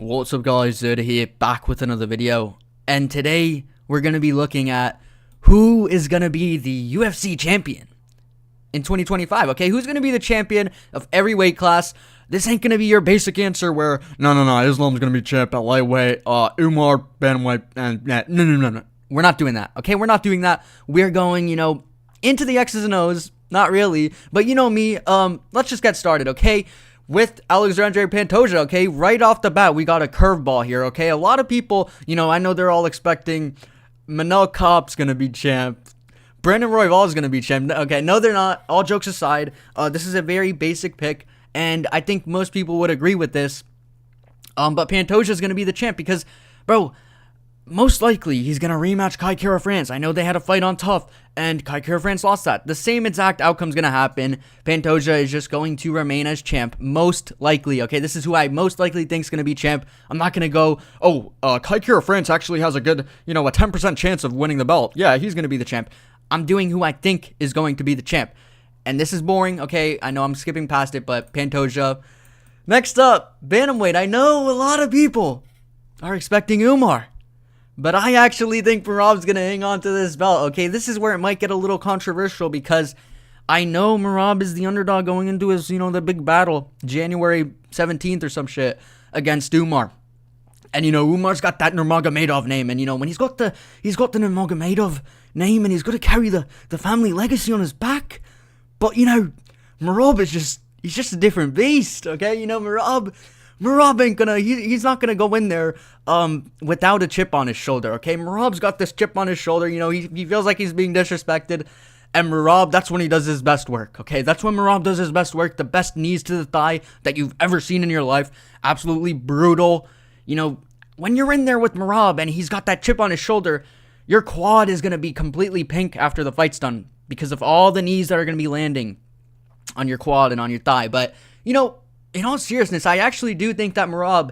What's up guys, Zerda here, back with another video, and today we're going to be looking at who is going to be the UFC champion in 2025, okay? Who's going to be the champion of every weight class? This ain't going to be your basic answer where, no, Islam's going to be champ at lightweight, Umar, bantamweight, and no. We're not doing that, okay? We're not doing that. We're going, into the X's and O's, not really, but you know me, let's just get started, okay? With Alexandre Pantoja, okay, right off the bat, we got a curveball here, okay? A lot of people, I know they're all expecting Manel Kape's going to be champ. Brandon Royval is going to be champ. Okay, no, they're not. All jokes aside, this is a very basic pick, and I think most people would agree with this. But Pantoja is going to be the champ because, bro, most likely he's going to rematch Kai Kara-France. I know they had a fight on Tough, and Kai Kara-France lost that. The same exact outcome's going to happen. Pantoja is just going to remain as champ, most likely, okay? This is who I most likely think is going to be champ. I'm not going to go, Kai Kara-France actually has a good, a 10% chance of winning the belt. Yeah, he's going to be the champ. I'm doing who I think is going to be the champ. And this is boring, okay? I know I'm skipping past it, but Pantoja. Next up, bantamweight. I know a lot of people are expecting Umar, but I actually think Merab's going to hang on to this belt, okay? This is where it might get a little controversial because I know Merab is the underdog going into his, the big battle, January 17th or some shit, against Umar. And, Umar's got that Nurmagomedov name, and, when he's got the Nurmagomedov name, and he's got to carry the family legacy on his back. But, Merab is he's just a different beast, okay? Merab ain't gonna, he's not gonna go in there without a chip on his shoulder, okay? Merab's got this chip on his shoulder, he feels like he's being disrespected, and Merab, that's when he does his best work, okay? That's when Merab does his best work, the best knees to the thigh that you've ever seen in your life, absolutely brutal. When you're in there with Merab and he's got that chip on his shoulder, your quad is gonna be completely pink after the fight's done because of all the knees that are gonna be landing on your quad and on your thigh. But, in all seriousness, I actually do think that Merab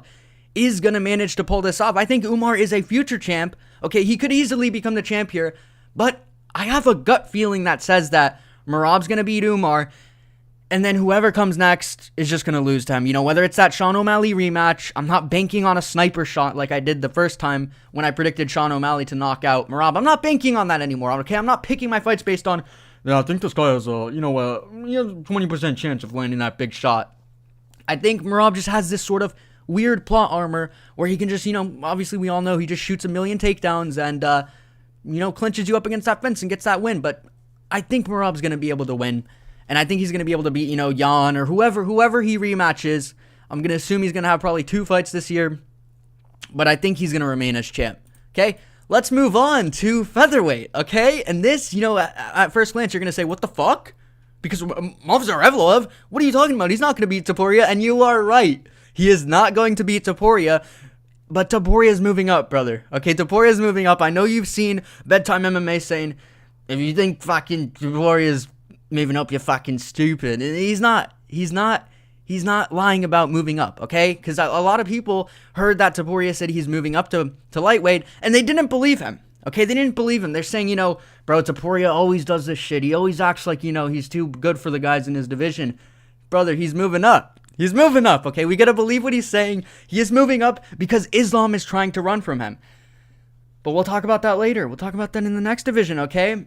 is going to manage to pull this off. I think Umar is a future champ. Okay, he could easily become the champ here, but I have a gut feeling that says that Merab's going to beat Umar, and then whoever comes next is just going to lose to him. Whether it's that Sean O'Malley rematch, I'm not banking on a sniper shot like I did the first time when I predicted Sean O'Malley to knock out Merab. I'm not banking on that anymore, okay? I'm not picking my fights based on, I think this guy has a 20% chance of landing that big shot. I think Merab just has this sort of weird plot armor where he can just, obviously we all know he just shoots a million takedowns and, clinches you up against that fence and gets that win. But I think Merab's going to be able to win. And I think he's going to be able to beat, Jan or whoever he rematches. I'm going to assume he's going to have probably 2 fights this year. But I think he's going to remain as champ. Okay? Let's move on to featherweight. Okay? And this, at first glance, you're going to say, what the fuck? Because Movsar Evloev, what are you talking about? He's not going to beat Topuria, and you are right. He is not going to beat Topuria, but Topuria is moving up, brother. Okay, Topuria is moving up. I know you've seen Bedtime MMA saying, if you think fucking Topuria is moving up, you're fucking stupid. And he's not lying about moving up, okay? Because a lot of people heard that Topuria said he's moving up to lightweight, and they didn't believe him. Okay, they didn't believe him. They're saying, bro, Topuria always does this shit. He always acts like, he's too good for the guys in his division. Brother, he's moving up. He's moving up, okay? We gotta believe what he's saying. He is moving up because Islam is trying to run from him. But we'll talk about that later. We'll talk about that in the next division, okay?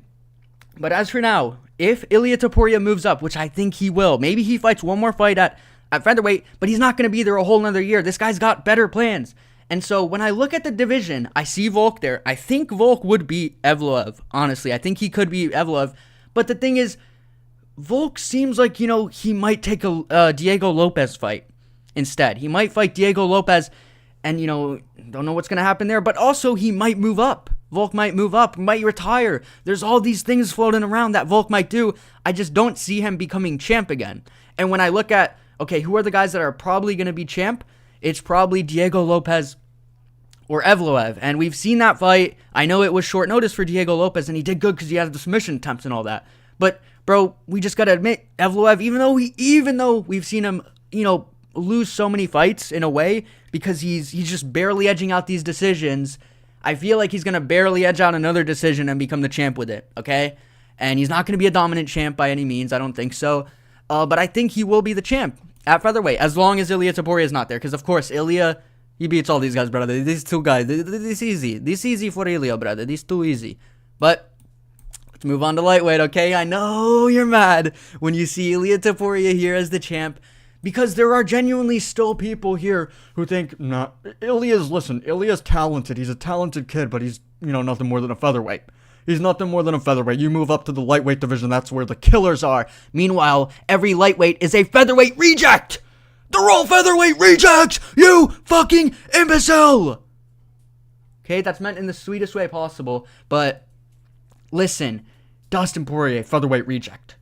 But as for now, if Ilia Topuria moves up, which I think he will, maybe he fights one more fight at featherweight, but he's not gonna be there a whole nother year. This guy's got better plans. And so when I look at the division, I see Volk there. I think Volk would beat Evloev, honestly. I think he could beat Evloev. But the thing is, Volk seems like, he might take a Diego Lopez fight instead. He might fight Diego Lopez and, don't know what's going to happen there. But also, he might move up. Volk might move up, might retire. There's all these things floating around that Volk might do. I just don't see him becoming champ again. And when I look at, okay, who are the guys that are probably going to be champ? It's probably Diego Lopez or Evloev. And we've seen that fight. I know it was short notice for Diego Lopez, and he did good because he had the submission attempts and all that. But, bro, we just got to admit, Evloev, even though we've seen him, lose so many fights in a way because he's just barely edging out these decisions, I feel like he's going to barely edge out another decision and become the champ with it, okay? And he's not going to be a dominant champ by any means. I don't think so. But I think he will be the champ at featherweight, as long as Ilia Topuria is not there. Because, of course, Ilia He beats all these guys, brother. These two guys. This easy. This easy for Ilia, brother. This too easy. But let's move on to lightweight, okay? I know you're mad when you see Ilia Topuria here as the champ, because there are genuinely still people here who think, nah, Ilia's talented. He's a talented kid, but he's, nothing more than a featherweight. He's nothing more than a featherweight. You move up to the lightweight division, that's where the killers are. Meanwhile, every lightweight is a featherweight reject. They're all featherweight rejects, you fucking imbecile. Okay, that's meant in the sweetest way possible, but listen, Dustin Poirier, featherweight reject.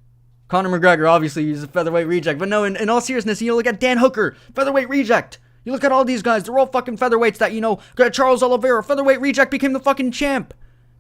Conor McGregor, obviously, he's a featherweight reject, but no, in all seriousness, look at Dan Hooker, featherweight reject. You look at all these guys, they're all fucking featherweights that, Charles Oliveira, featherweight reject, became the fucking champ.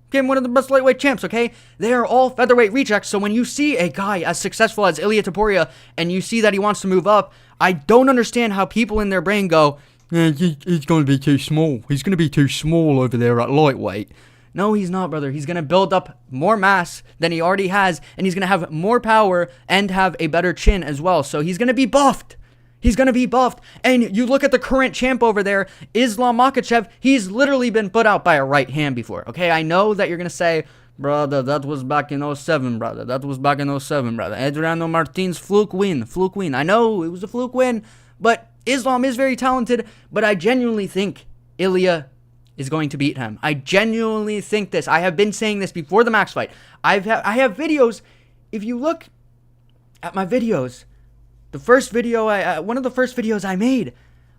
Became one of the best lightweight champs, okay? They are all featherweight rejects, so when you see a guy as successful as Ilia Topuria, and you see that he wants to move up, I don't understand how people in their brain go, he's going to be too small. He's going to be too small over there at lightweight. No, he's not, brother. He's going to build up more mass than he already has, and he's going to have more power and have a better chin as well, so he's going to be buffed. He's going to be buffed. And you look at the current champ over there, Islam Makhachev, he's literally been put out by a right hand before, okay? I know that you're going to say, brother, that was back in 07, brother. That was back in 07, brother. Adriano Martins, fluke win. I know it was a fluke win, but Islam is very talented, but I genuinely think Ilia is going to beat him. I genuinely think this. I have been saying this before the Max fight. I have videos. If you look at my videos, the first video, one of the first videos I made,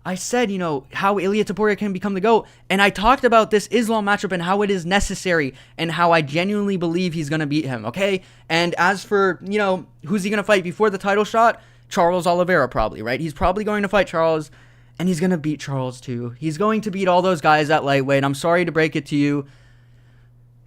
I said, how Ilia Topuria can become the GOAT, and I talked about this Islam matchup and how it is necessary and how I genuinely believe he's going to beat him, okay? And as for, who's he going to fight before the title shot? Charles Oliveira probably, right? He's probably going to fight Charles, and he's going to beat Charles too. He's going to beat all those guys at lightweight. I'm sorry to break it to you.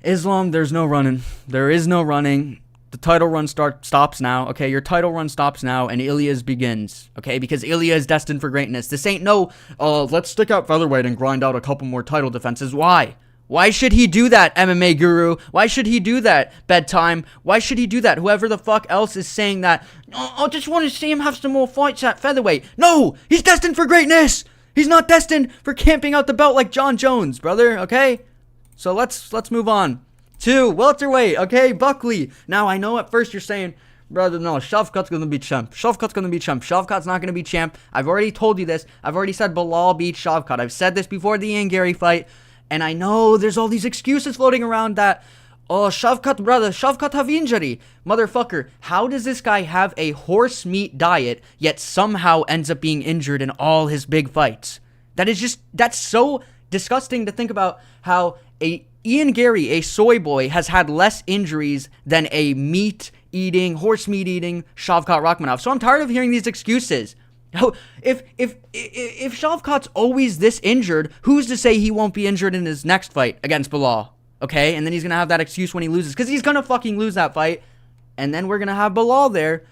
Islam, there's no running. There is no running. The title run stops now, okay? Your title run stops now, and Ilia's begins, okay? Because Ilia is destined for greatness. This ain't no, let's stick out featherweight and grind out a couple more title defenses. Why? Why should he do that, MMA guru? Why should he do that, bedtime? Why should he do that? Whoever the fuck else is saying that, I just want to see him have some more fights at featherweight. No! He's destined for greatness! He's not destined for camping out the belt like John Jones, brother, okay? So let's move on. 2, welterweight, okay, Buckley. Now, I know at first you're saying, brother, no, Shavkat's going to be champ. Shavkat's not going to be champ. I've already told you this. I've already said Bilal beats Shavkat. I've said this before the Ian Gary fight. And I know there's all these excuses floating around that, Shavkat have injury. Motherfucker, how does this guy have a horse meat diet, yet somehow ends up being injured in all his big fights? That's so disgusting to think about, how Ian Gary, a soy boy, has had less injuries than a horse meat eating Shavkat Rakhmonov. So I'm tired of hearing these excuses. If Shavkat's always this injured, who's to say he won't be injured in his next fight against Bilal? Okay, and then he's gonna have that excuse when he loses, because he's gonna fucking lose that fight, and then we're gonna have Bilal there.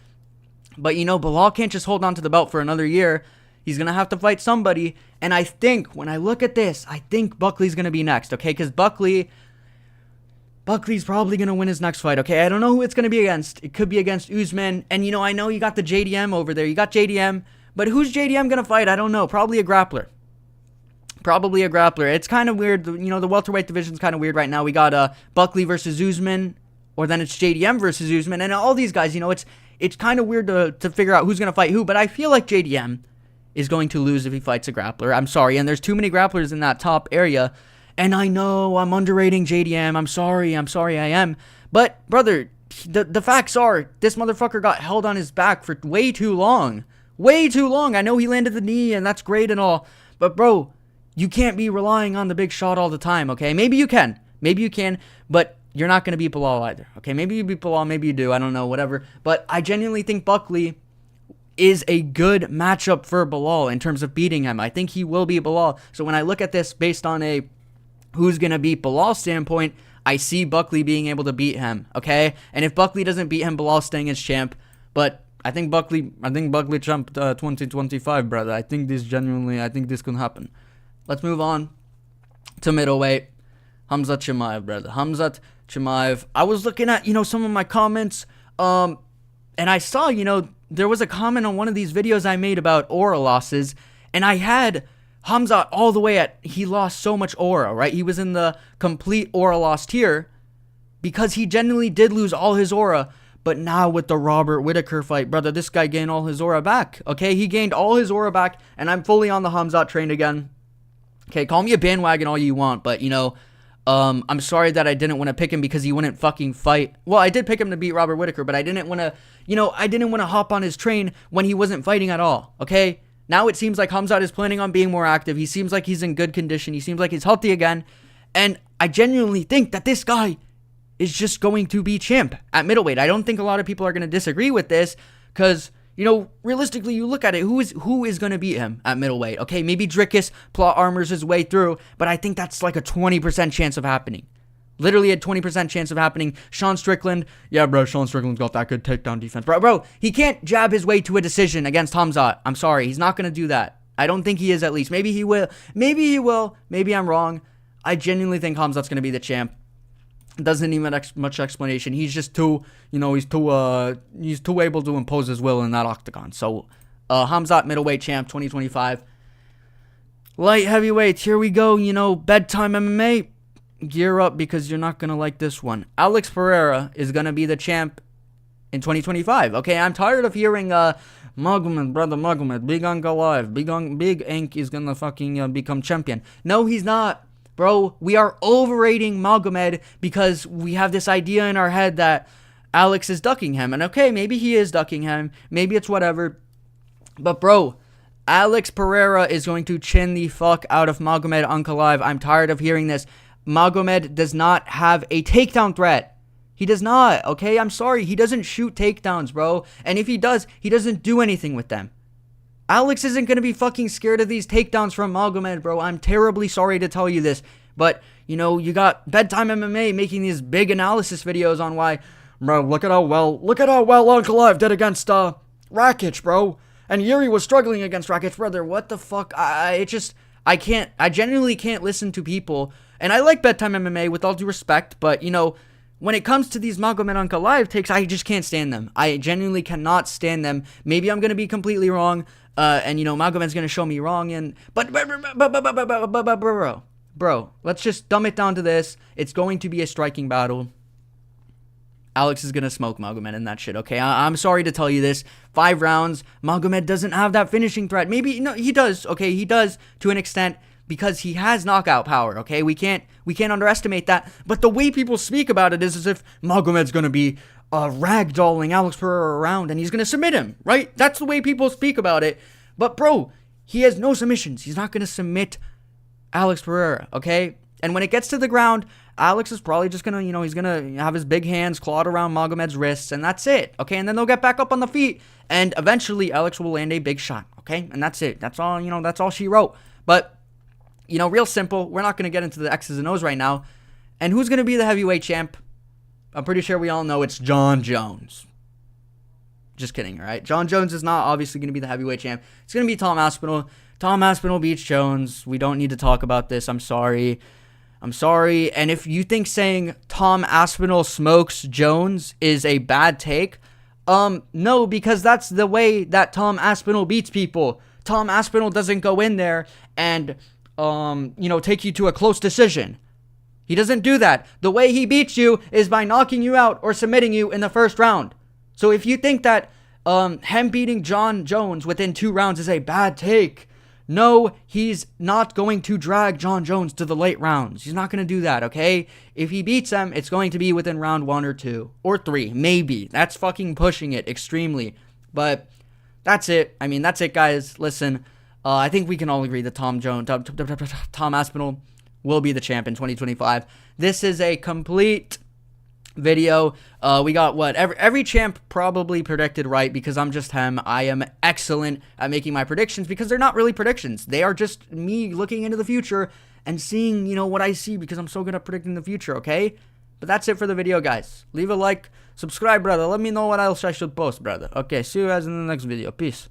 But Bilal can't just hold on to the belt for another year. He's going to have to fight somebody. And I think, when I look at this, I think Buckley's going to be next, okay? Because Buckley's probably going to win his next fight, okay? I don't know who it's going to be against. It could be against Usman. And, I know you got the JDM over there. You got JDM. But who's JDM going to fight? I don't know. Probably a grappler. It's kind of weird. The welterweight division's kind of weird right now. We got Buckley versus Usman. Or then it's JDM versus Usman. And all these guys, it's kind of weird to figure out who's going to fight who. But I feel like JDM is going to lose if he fights a grappler. I'm sorry, and there's too many grapplers in that top area, and I know I'm underrating JDM. I'm sorry, I am. But, brother, the facts are, this motherfucker got held on his back for way too long. I know he landed the knee, and that's great and all, but, bro, you can't be relying on the big shot all the time, okay? Maybe you can, but you're not going to beat Bilal either, okay? Maybe you beat Bilal, maybe you do, I don't know, whatever. But I genuinely think Buckley is a good matchup for Bilal in terms of beating him. I think he will beat Bilal. So when I look at this based on a who's going to beat Bilal standpoint, I see Buckley being able to beat him, okay? And if Buckley doesn't beat him, Bilal's staying as champ. But I think Buckley champ 2025, brother. I think this can happen. Let's move on to middleweight. Khamzat Chimaev, brother. Khamzat Chimaev. I was looking at, some of my comments, and I saw, there was a comment on one of these videos I made about aura losses, and I had Khamzat all the way he lost so much aura, right? He was in the complete aura loss tier because he genuinely did lose all his aura. But now with the Robert Whittaker fight, brother, this guy gained all his aura back, okay? He gained all his aura back, and I'm fully on the Khamzat train again. Okay, call me a bandwagon all you want, but, I'm sorry that I didn't want to pick him because he wouldn't fucking fight. Well, I did pick him to beat Robert Whittaker, but I didn't want to, hop on his train when he wasn't fighting at all, okay? Now it seems like Khamzat is planning on being more active. He seems like he's in good condition. He seems like he's healthy again. And I genuinely think that this guy is just going to be champ at middleweight. I don't think a lot of people are going to disagree with this because, realistically, you look at it, who is going to beat him at middleweight? Okay, maybe Dricus plot armors his way through, but I think that's like a 20% chance of happening. Literally a 20% chance of happening. Sean Strickland, yeah, bro, Sean Strickland's got that good takedown defense. Bro, he can't jab his way to a decision against Khamzat. I'm sorry, he's not going to do that. I don't think he is, at least. Maybe he will. Maybe I'm wrong. I genuinely think Khamzat's going to be the champ. Doesn't need much explanation. He's just too, he's too able to impose his will in that octagon. So, Khamzat middleweight champ 2025. Light heavyweight, here we go. Bedtime MMA. Gear up because you're not going to like this one. Alex Pereira is going to be the champ in 2025. Okay, I'm tired of hearing Magomed, brother Magomed, Big Ink alive. Big Ink is going to fucking become champion. No, he's not. Bro, we are overrating Magomed because we have this idea in our head that Alex is ducking him. And okay, maybe he is ducking him. Maybe it's whatever. But bro, Alex Pereira is going to chin the fuck out of Magomed Ankalaev. I'm tired of hearing this. Magomed does not have a takedown threat. He does not, okay? I'm sorry. He doesn't shoot takedowns, bro. And if he does, he doesn't do anything with them. Alex isn't going to be fucking scared of these takedowns from Magomed, bro. I'm terribly sorry to tell you this. But, you got Bedtime MMA making these big analysis videos on why, bro, look at how well Ankalaev did against Rakic, bro. And Yuri was struggling against Rakic, brother. What the fuck? I genuinely can't listen to people. And I like Bedtime MMA with all due respect, but, when it comes to these Magomed Ankalaev takes, I just can't stand them. I genuinely cannot stand them. Maybe I'm going to be completely wrong, and, Magomed's going to show me wrong, but bro, let's just dumb it down to this. It's going to be a striking battle. Alex is going to smoke Magomed in that shit, okay? I'm sorry to tell you this. 5 rounds, Magomed doesn't have that finishing threat. Maybe, no, he does, okay? He does to an extent, because he has knockout power, okay? We can't underestimate that. But the way people speak about it is as if Magomed's going to be ragdolling Alex Pereira around and he's going to submit him, right? That's the way people speak about it. But, bro, he has no submissions. He's not going to submit Alex Pereira, okay? And when it gets to the ground, Alex is probably just going to, he's going to have his big hands clawed around Magomed's wrists, and that's it, okay? And then they'll get back up on the feet, and eventually Alex will land a big shot, okay? And that's it. That's all, that's all she wrote. But real simple. We're not going to get into the X's and O's right now. And who's going to be the heavyweight champ? I'm pretty sure we all know it's Jon Jones. Just kidding, all right? Jon Jones is not obviously going to be the heavyweight champ. It's going to be Tom Aspinall. Tom Aspinall beats Jones. We don't need to talk about this. I'm sorry. And if you think saying Tom Aspinall smokes Jones is a bad take, no, because that's the way that Tom Aspinall beats people. Tom Aspinall doesn't go in there and take you to a close decision. He doesn't do that. The way he beats you is by knocking you out or submitting you in the first round. So if you think that him beating Jon Jones within 2 rounds is a bad take, no, he's not going to drag Jon Jones to the late rounds. He's not going to do that, okay? If he beats him, it's going to be within round 1 or 2 or 3, maybe. That's fucking pushing it extremely. But that's it. I mean, that's it, guys. Listen. I think we can all agree that Tom Aspinall will be the champ in 2025. This is a complete video. We got what? Every champ probably predicted right because I'm just him. I am excellent at making my predictions because they're not really predictions. They are just me looking into the future and seeing, what I see because I'm so good at predicting the future, okay? But that's it for the video, guys. Leave a like, subscribe, brother. Let me know what else I should post, brother. Okay, see you guys in the next video. Peace.